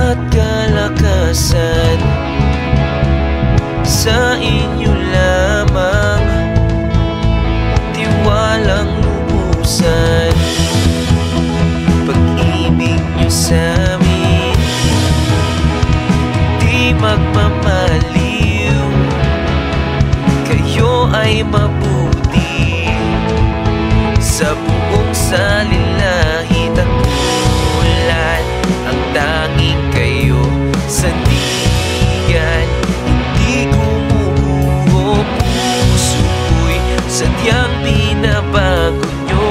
at kalakasan. Sa inyo lamang tiwalang lubusan. Pag-ibig niyo sa'min di magmamaliw. Kayo ay mabuti sa buong salilahit at ulan. Ang tanging kayo sandigan, hindi gumuho puso ko'y sadyang binabago nyo.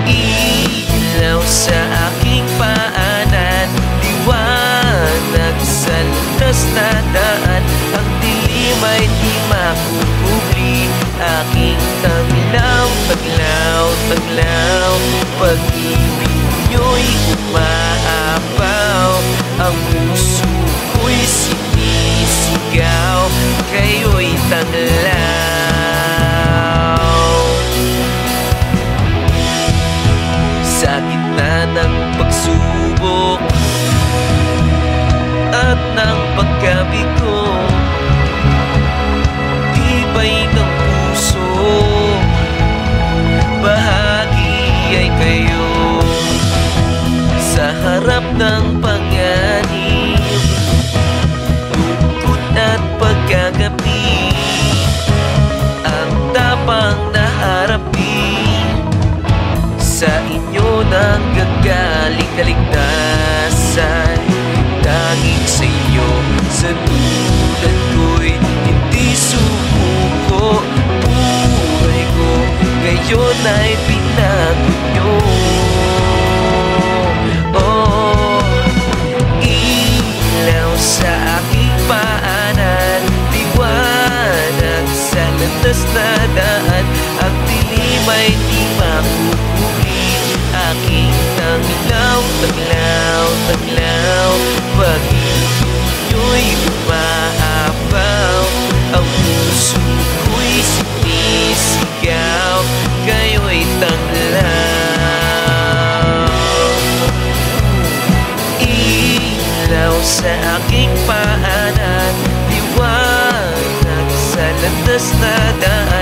Ilaw sa aking paanan, liwanag sa landas na daan. Ang dilim ay di makukubli, aking tanglaw, taglaw, taglaw. Pag-ibig nyo'y umaapaw, ang puso ko'y sinisigaw, kayo'y tanglaw. Sa gitna ng pagsubok at ng pagkabigo, tibay ng puso, bahagi ay kayo. Sa harap ng panganib, lungkot at pagkagabi, ang tapang naharapin. Sa inyo nang gagaling kaligtasan, tanging sa inyo sa tulad ko'y hindi sumuko. Buhay ko ngayon ay binago nyo. Oh, ilaw sa aking paanan, liwanag sa landas na daan. Ang dilim ay di makukubli, aking tanglaw, taglaw, taglaw. Pag-ibig nyo'y umaapaw, ang puso ko'y sinisigaw, kayo'y tanglaw. Ilaw sa aking paanan, liwanag sa landas na daan.